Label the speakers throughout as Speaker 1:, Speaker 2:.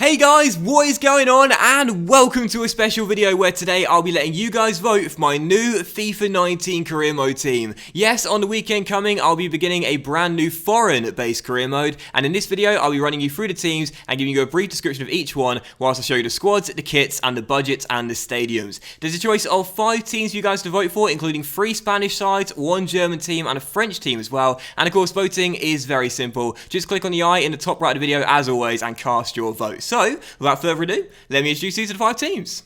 Speaker 1: Hey guys, what is going on? And welcome to a special video where today I'll be letting you guys vote for my new FIFA 19 career mode team. Yes, on the weekend coming, I'll be beginning a brand new foreign-based career mode, and in this video, I'll be running you through the teams and giving you a brief description of each one, whilst I show you the squads, the kits, and the budgets and the stadiums. There's a choice of 5 teams for you guys to vote for, including 3 Spanish sides, 1 German team, and a French team as well. And of course, voting is very simple. Just click on the eye in the top right of the video, as always, and cast your vote. So, without further ado, let me introduce you to the 5 teams.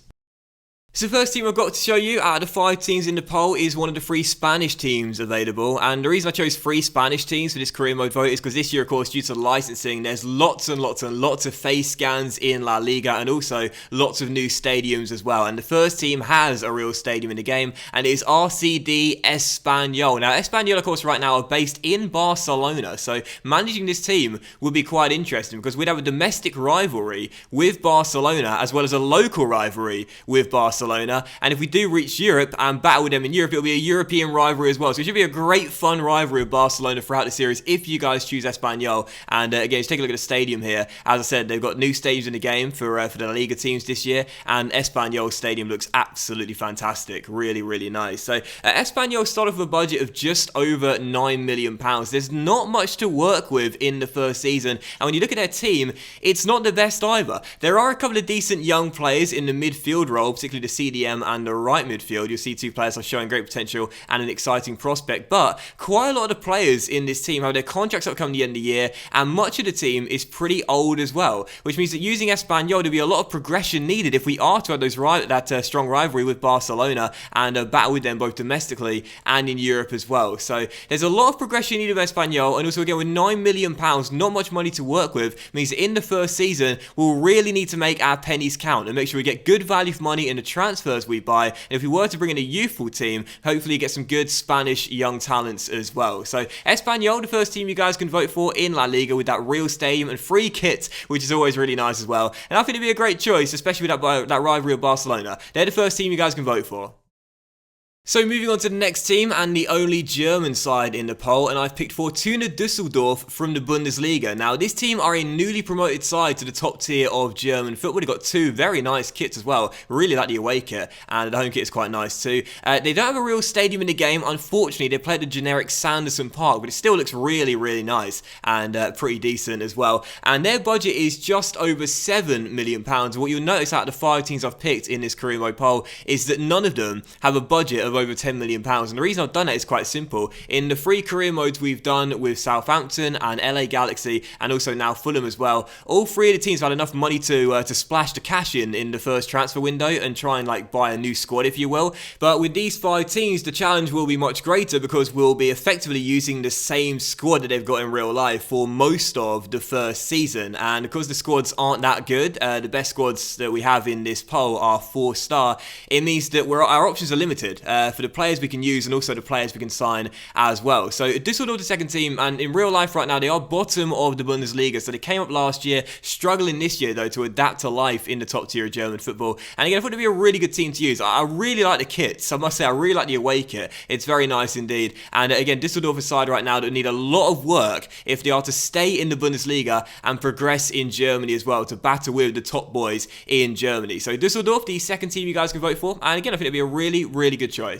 Speaker 1: So the first team I've got to show you out of the 5 teams in the poll is one of the 3 Spanish teams available, and the reason I chose 3 Spanish teams for this career mode vote is because this year, of course, due to licensing, there's lots of face scans in La Liga and also lots of new stadiums as well, and the first team has a real stadium in the game, and it is RCD Espanyol. Now Espanyol, of course, right now are based in Barcelona, so managing this team would be quite interesting because we'd have a domestic rivalry with Barcelona as well as a local rivalry with Barcelona. And if we do reach Europe and battle with them in Europe, it'll be a European rivalry as well. So it should be a great fun rivalry with Barcelona throughout the series if you guys choose Espanyol. And again, just take a look at the stadium here. As I said, they've got new stadiums in the game for the La Liga teams this year, and Espanyol stadium looks absolutely fantastic. Really nice. So Espanyol started with a budget of just over £9 million. There's not much to work with in the first season, and when you look at their team, it's not the best either. There are a couple of decent young players in the midfield role, particularly the CDM and the right midfield. You'll see 2 players are showing great potential and an exciting prospect, but quite a lot of the players in this team have their contracts up coming the end of the year, and much of the team is pretty old as well, which means that using Espanyol, there'll be a lot of progression needed if we are to have that strong rivalry with Barcelona and battle with them both domestically and in Europe as well. So there's a lot of progression needed with Espanyol, and also again with £9 million, not much money to work with, means that in the first season we'll really need to make our pennies count and make sure we get good value for money in the transfers we buy, and if we were to bring in a youthful team, hopefully get some good Spanish young talents as well. So Espanyol, the first team you guys can vote for in La Liga with that real stadium and free kit, which is always really nice as well, and I think it'd be a great choice, especially with that rivalry of Barcelona. They're the first team you guys can vote for. So moving on to the next team, and the only German side in the poll, and I've picked Fortuna Düsseldorf from the Bundesliga. Now this team are a newly promoted side to the top tier of German football. They've got 2 very nice kits as well. Really like the away kit, and the home kit is quite nice too. They don't have a real stadium in the game, unfortunately. They play at the generic Sanderson Park, but it still looks really nice and pretty decent as well. And their budget is just over £7 million. What you'll notice out of the 5 teams I've picked in this career mode poll is that none of them have a budget of over £10 million, and the reason I've done that is quite simple. In the 3 career modes we've done with Southampton and LA Galaxy, and also now Fulham as well, all 3 of the teams have had enough money to splash the cash in the first transfer window and try and like buy a new squad, if you will. But with these 5 teams, the challenge will be much greater because we'll be effectively using the same squad that they've got in real life for most of the first season, and because the squads aren't that good, the best squads that we have in this poll are 4-star, it means that our options are limited for the players we can use and also the players we can sign as well. So Düsseldorf, the second team, and in real life right now they are bottom of the Bundesliga, so they came up last year, struggling this year though to adapt to life in the top tier of German football. And again, I thought it'd be a really good team to use. I really like the kits. I must say I really like the away kit. It's very nice indeed. And again, Düsseldorf is a side right now that need a lot of work if they are to stay in the Bundesliga and progress in Germany as well, to battle with the top boys in Germany. So Düsseldorf, the second team you guys can vote for, and again I think it'd be a really good choice.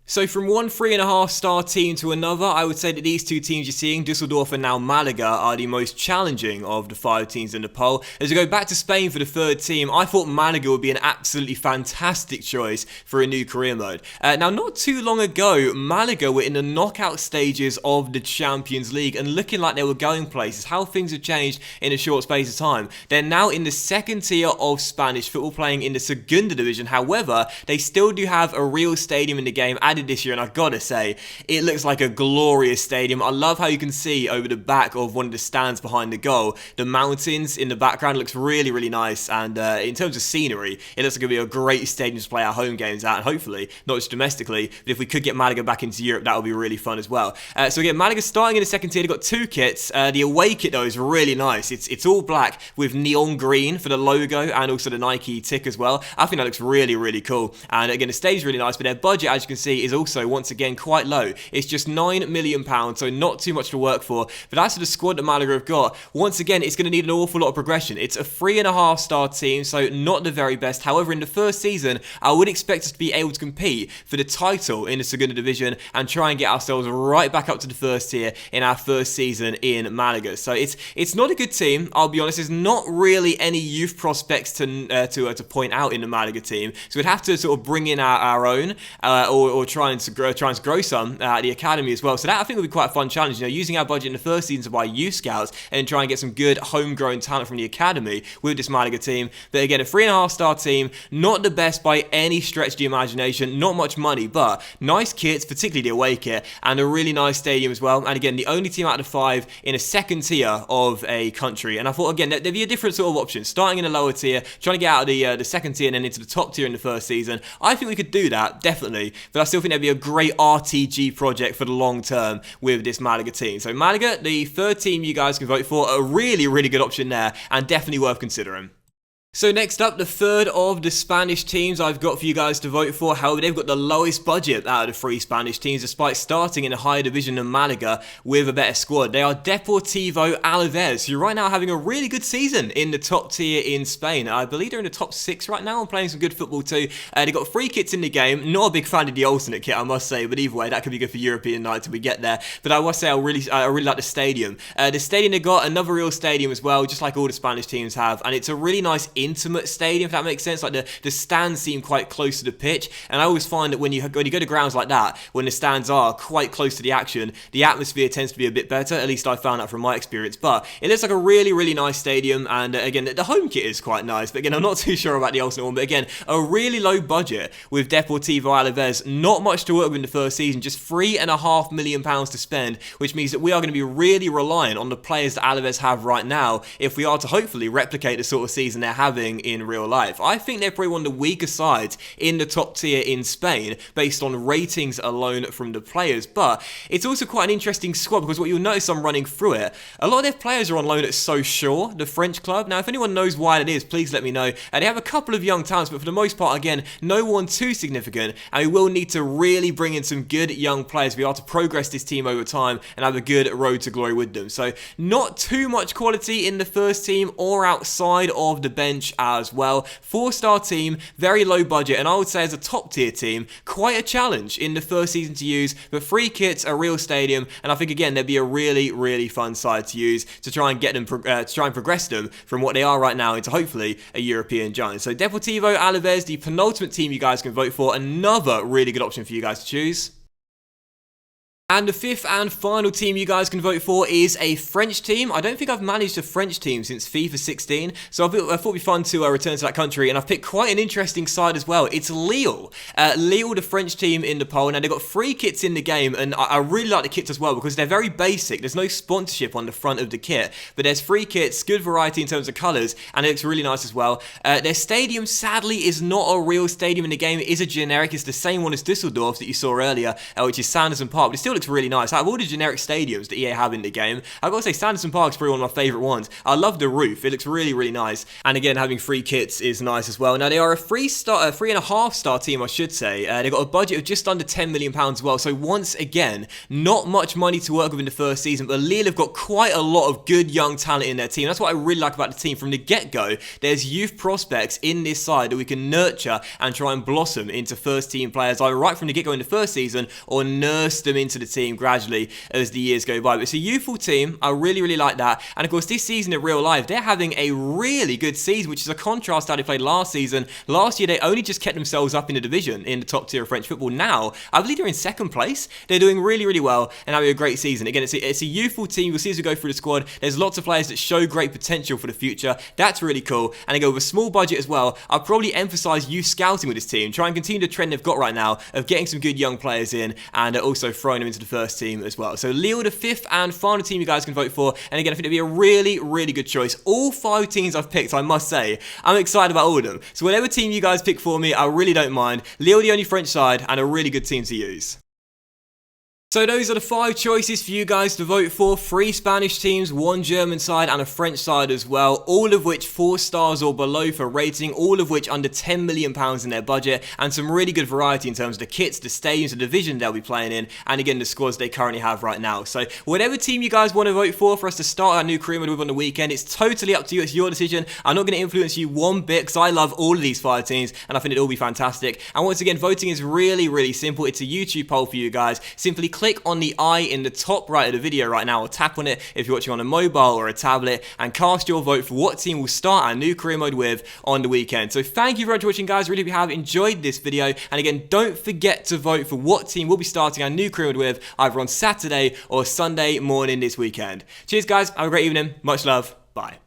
Speaker 1: So from one 3.5-star team to another, I would say that these 2 teams you're seeing, Düsseldorf and now Malaga, are the most challenging of the 5 teams in the poll. As we go back to Spain for the 3rd team, I thought Malaga would be an absolutely fantastic choice for a new career mode. Now, not too long ago, Malaga were in the knockout stages of the Champions League and looking like they were going places. How things have changed in a short space of time. They're now in the 2nd tier of Spanish football, playing in the Segunda division. However, they still do have a real stadium in the game this year, and I've got to say, it looks like a glorious stadium. I love how you can see over the back of one of the stands behind the goal, the mountains in the background. Looks really nice, and in terms of scenery, it looks like it'll be a great stadium to play our home games at, and hopefully, not just domestically, but if we could get Malaga back into Europe, that would be really fun as well. So again, Malaga starting in the 2nd tier. They've got 2 kits. The away kit though is really nice. It's all black with neon green for the logo and also the Nike tick as well. I think that looks really cool, and again, the stage is really nice, but their budget, as you can see, is also, once again, quite low. It's just £9 million, so not too much to work for. But as for the squad that Malaga have got, once again, it's going to need an awful lot of progression. It's a 3.5-star team, so not the very best. However, in the first season, I would expect us to be able to compete for the title in the Segunda Division and try and get ourselves right back up to the first tier in our first season in Malaga. So it's not a good team, I'll be honest. There's not really any youth prospects to point out in the Malaga team. So we'd have to sort of bring in our own or trying to grow some at the academy as well. So that I think would be quite a fun challenge. You know, using our budget in the first season to buy youth scouts and try and get some good homegrown talent from the academy with this Malaga team. But again, a 3.5-star team, not the best by any stretch of the imagination, not much money, but nice kits, particularly the away kit, and a really nice stadium as well. And again, the only team out of 5 in a second tier of a country. And I thought, again, there'd be a different sort of option, starting in a lower tier, trying to get out of the second tier and then into the top tier in the first season. I think we could do that, definitely, but I still think there'd be a great RTG project for the long term with this Malaga team. So Malaga, the third team you guys can vote for, a really, really good option there, and definitely worth considering. So next up, the third of the Spanish teams I've got for you guys to vote for. However, they've got the lowest budget out of the 3 Spanish teams, despite starting in a higher division than Malaga with a better squad. They are Deportivo Alavés, who right now are having a really good season in the top tier in Spain. I believe they're in the top 6 right now and playing some good football too. They've got 3 kits in the game. Not a big fan of the alternate kit, I must say, but either way, that could be good for European night till we get there. But I must say, I really like the stadium. The stadium they got, another real stadium as well, just like all the Spanish teams have, and it's a really nice intimate stadium, if that makes sense. Like the stands seem quite close to the pitch, and I always find that when you go to grounds like that, when the stands are quite close to the action, the atmosphere tends to be a bit better. At least I found that from my experience. But it looks like a really, really nice stadium, and again, the home kit is quite nice. But again, I'm not too sure about the alternate one. But again, a really low budget with Deportivo Alavés. Not much to work with in the first season, just £3.5 million to spend, which means that we are going to be really reliant on the players that Alavés have right now if we are to hopefully replicate the sort of season they're having in real life. I think they're probably one of the weaker sides in the top tier in Spain based on ratings alone from the players, but it's also quite an interesting squad because what you'll notice I'm running through it, a lot of their players are on loan at Sochaux, the French club. Now if anyone knows why it is, please let me know. They have a couple of young talents, but for the most part, again, no one too significant, and we will need to really bring in some good young players. We are to progress this team over time and have a good road to glory with them. So not too much quality in the first team or outside of the bench as well. 4-star team, very low budget, and I would say as a top tier team, quite a challenge in the first season to use, but 3 kits, a real stadium, and I think again there'd be a really, really fun side to use to try and get them, to try and progress them from what they are right now into hopefully a European giant. So Deportivo Alavés, the penultimate team you guys can vote for, another really good option for you guys to choose. And the fifth and final team you guys can vote for is a French team. I don't think I've managed a French team since FIFA 16, so I thought it'd be fun to return to that country, and I've picked quite an interesting side as well. It's Lille. Lille, the French team in the poll. Now, they've got 3 kits in the game, and I really like the kits as well because they're very basic. There's no sponsorship on the front of the kit, but there's 3 kits, good variety in terms of colours, and it looks really nice as well. Their stadium, sadly, is not a real stadium in the game. It is a generic. It's the same one as Düsseldorf that you saw earlier, which is Sanderson Park, but it still looks really nice. Out of all the generic stadiums that EA have in the game, I've got to say Sanderson Park's probably one of my favourite ones. I love the roof. It looks really, really nice. And again, having 3 kits is nice as well. Now, they are a 3.5-star team, I should say. They've got a budget of just under £10 million as well. So once again, not much money to work with in the first season, but Lille have got quite a lot of good young talent in their team. That's what I really like about the team. From the get-go, there's youth prospects in this side that we can nurture and try and blossom into first-team players, either right from the get-go in the first season or nurse them into the team gradually as the years go by. But it's a youthful team. I really, really like that. And of course, this season in real life, they're having a really good season, which is a contrast to how they played last season. Last year, they only just kept themselves up in the division in the top tier of French football. Now, I believe they're in second place. They're doing really, really well and having a great season. Again, it's a youthful team. You'll see as we go through the squad, there's lots of players that show great potential for the future. That's really cool. And they go with a small budget as well. I'll probably emphasize youth scouting with this team. Try and continue the trend they've got right now of getting some good young players in and also throwing them into the first team as well. So Lille, the 5th and final team you guys can vote for. And again, I think it'd be a really, really good choice. All 5 teams I've picked, I must say, I'm excited about all of them. So whatever team you guys pick for me, I really don't mind. Lille, the only French side, and a really good team to use. So those are the 5 choices for you guys to vote for. 3 Spanish teams, 1 German side and a French side as well, all of which 4 stars or below for rating, all of which under £10 million in their budget, and some really good variety in terms of the kits, the stadiums, the division they'll be playing in, and again the squads they currently have right now. So whatever team you guys want to vote for us to start our new career mode with on the weekend, it's totally up to you, it's your decision. I'm not going to influence you one bit because I love all of these 5 teams and I think it'll all be fantastic. And once again, voting is really simple. It's a YouTube poll for you guys. Simply click on the eye in the top right of the video right now, or tap on it if you're watching on a mobile or a tablet, and cast your vote for what team we'll start our new career mode with on the weekend. So thank you very much for watching, guys. Really hope you have enjoyed this video, and again, don't forget to vote for what team we'll be starting our new career mode with either on Saturday or Sunday morning this weekend. Cheers, guys. Have a great evening. Much love. Bye.